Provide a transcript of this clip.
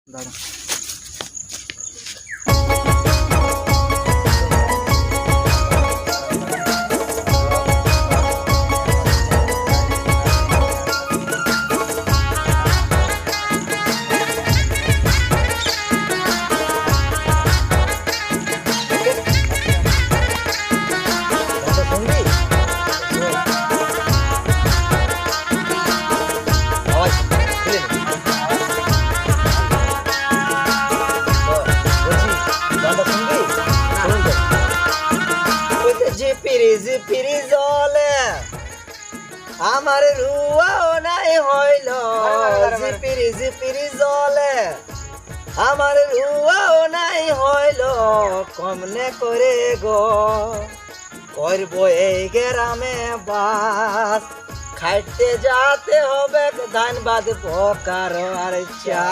দাঁড়া। ঝিপিরি জলে আমার রুয়াও নাই হইল, ঝিপিরি জলে আমার রুয়াও নাই হইল, কমনে করে গো করব এই গ্রামে বাস, খাইতে যাতে হবে ধান বাঁধবো কারো আর চা।